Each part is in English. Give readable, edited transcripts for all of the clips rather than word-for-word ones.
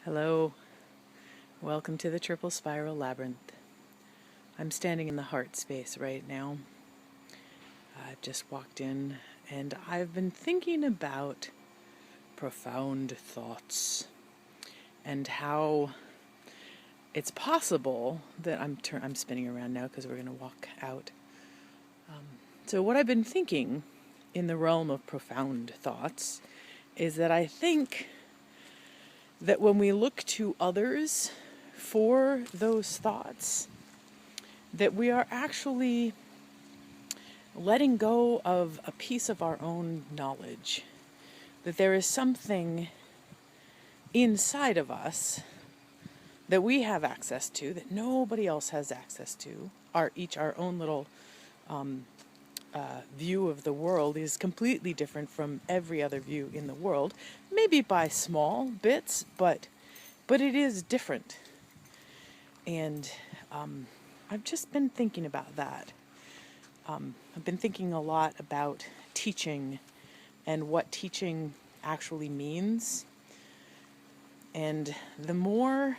Hello, welcome to the Triple Spiral Labyrinth. I'm standing in the heart space right now. I've just walked in and I've been thinking about profound thoughts and how it's possible that I'm spinning around now because we're going to walk out. So what I've been thinking in the realm of profound thoughts is that I think that when we look to others for those thoughts, that we are actually letting go of a piece of our own knowledge, that there is something inside of us that we have access to that nobody else has access to. Our own little view of the world is completely different from every other view in the world, maybe by small bits, but it is different. And I've just been thinking about that. I've been thinking a lot about teaching and what teaching actually means. And the more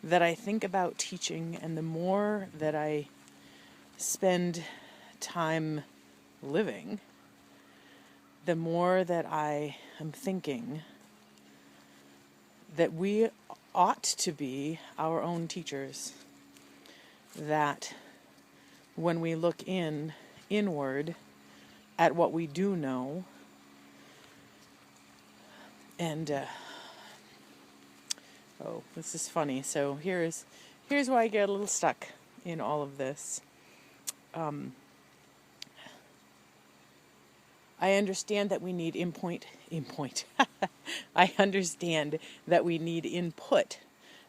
that I think about teaching and the more that I spend time living, the more that I am thinking that we ought to be our own teachers. That when we look inward at what we do know, and this is funny. So here's why I get a little stuck in all of this. I understand that we need I understand that we need input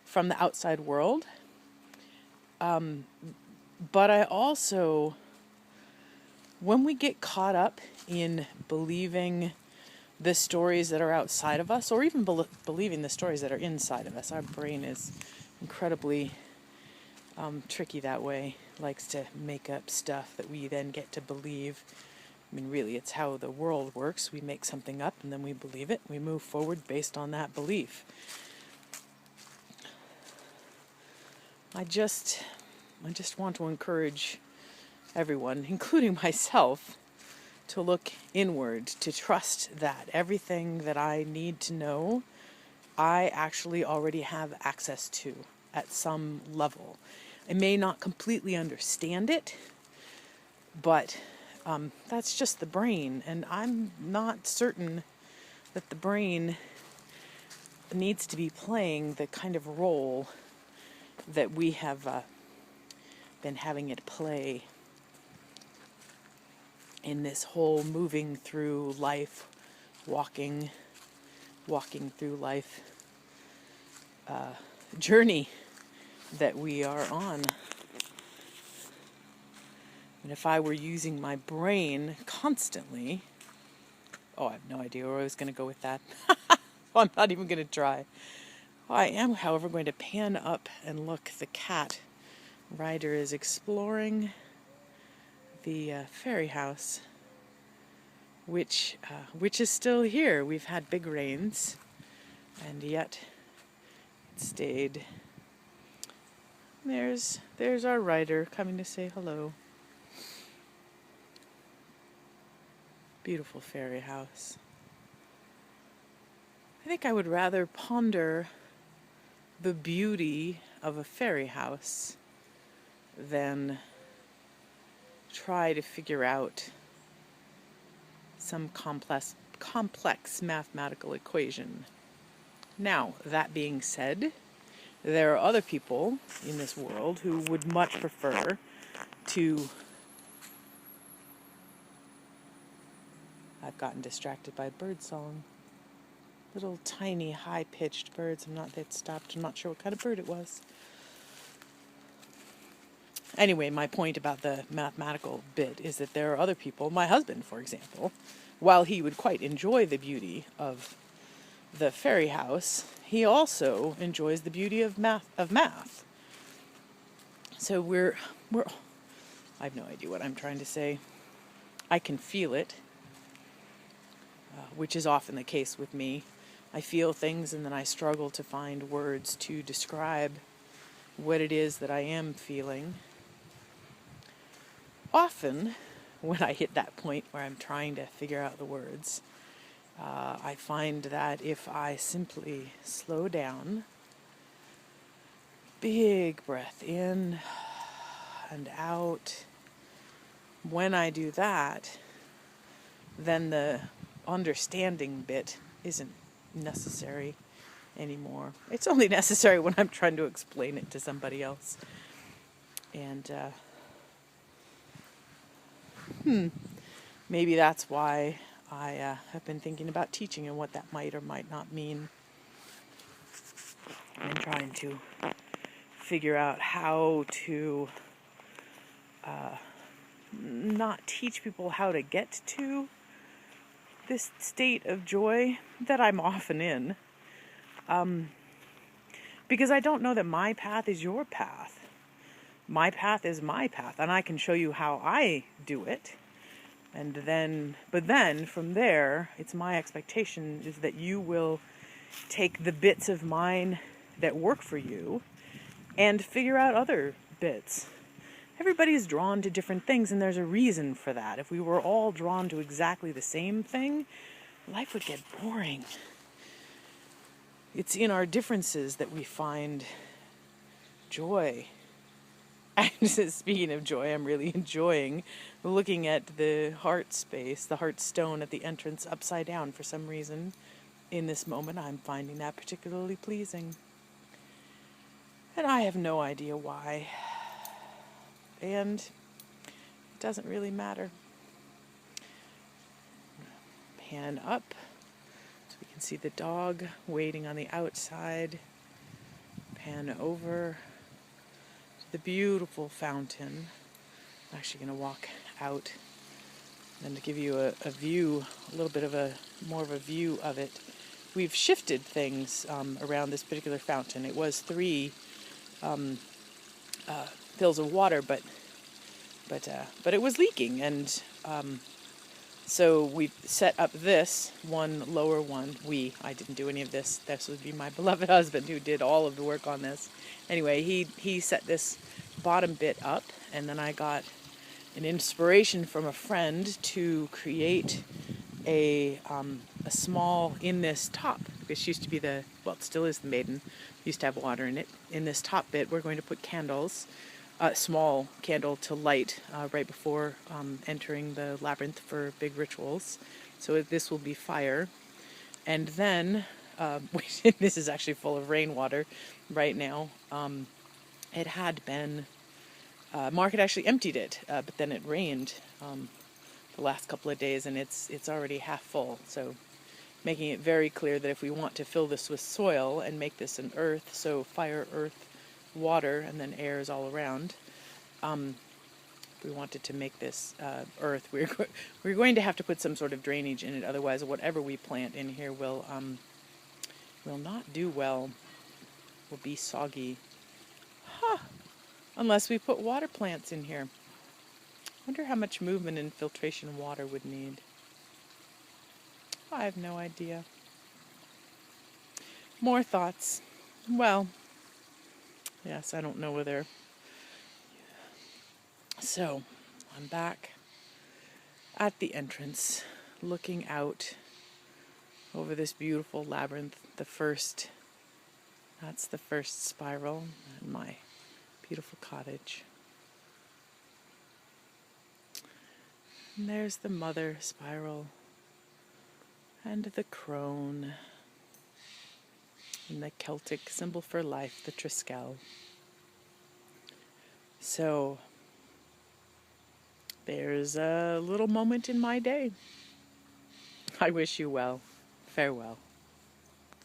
from the outside world. But I also, when we get caught up in believing the stories that are outside of us, or even believing the stories that are inside of us, our brain is incredibly tricky that way, likes to make up stuff that we then get to believe. I mean, really, it's how the world works. We make something up and then we believe it. We move forward based on that belief. I just want to encourage everyone, including myself, to look inward, to trust that everything that I need to know, I actually already have access to at some level. I may not completely understand it, but that's just the brain, and I'm not certain that the brain needs to be playing the kind of role that we have been having it play in this whole moving through life, walking through life journey that we are on. And if I were using my brain constantly, I have no idea where I was going to go with that. I'm not even going to try. I am, however, going to pan up and look. The cat Ryder is exploring the fairy house, which is still here. We've had big rains, and yet it stayed. There's our Ryder coming to say hello. Beautiful fairy house. I think I would rather ponder the beauty of a fairy house than try to figure out some complex mathematical equation. Now, that being said, there are other people in this world who would much prefer to... I've gotten distracted by birdsong. Little tiny high-pitched birds. They'd stopped. I'm not sure what kind of bird it was. Anyway, my point about the mathematical bit is that there are other people, my husband, for example, while he would quite enjoy the beauty of the fairy house, he also enjoys the beauty of math. So I have no idea what I'm trying to say. I can feel it, which is often the case with me. I feel things and then I struggle to find words to describe what it is that I am feeling. Often, when I hit that point where I'm trying to figure out the words, I find that if I simply slow down, big breath in and out, when I do that, then the understanding bit isn't necessary anymore. It's only necessary when I'm trying to explain it to somebody else. And maybe that's why I have been thinking about teaching and what that might or might not mean. I'm trying to figure out how to not teach people how to get to this state of joy that I'm often in. Because I don't know that my path is your path. My path is my path, and I can show you how I do it. But then from there, it's my expectation is that you will take the bits of mine that work for you and figure out other bits. Everybody's drawn to different things, and there's a reason for that. If we were all drawn to exactly the same thing, life would get boring. It's in our differences that we find joy. And speaking of joy, I'm really enjoying looking at the heart space, the heart stone at the entrance upside down for some reason. In this moment, I'm finding that particularly pleasing. And I have no idea why. And it doesn't really matter. Pan up so we can see the dog waiting on the outside. Pan over to the beautiful fountain. I'm actually going to walk out and to give you a view, a little bit of more of a view of it. We've shifted things around this particular fountain. It was 3 fills of water, but it was leaking, and so we set up this one lower one. I didn't do any of this. This would be my beloved husband who did all of the work on this. Anyway, he set this bottom bit up, and then I got an inspiration from a friend to create a small, in this top. This used to be it still is the maiden. Used to have water in it. In this top bit, we're going to put candles. A small candle to light right before entering the labyrinth for big rituals. So this will be fire. And then, this is actually full of rainwater right now. It had been, Mark had actually emptied it, but then it rained the last couple of days, and it's already half full. So making it very clear that if we want to fill this with soil and make this an earth, so fire, earth, water, and then air is all around. We wanted to make this earth. We're going to have to put some sort of drainage in it, otherwise whatever we plant in here will not do well. Will be soggy. Unless we put water plants in here. Wonder how much movement and filtration water would need. I have no idea. More thoughts. Well, yes, I don't know whether. So, I'm back at the entrance, looking out over this beautiful labyrinth. That's the first spiral, and my beautiful cottage. And there's the mother spiral, and the crone, and the Celtic symbol for life, the Triskel. So, there's a little moment in my day. I wish you well. Farewell.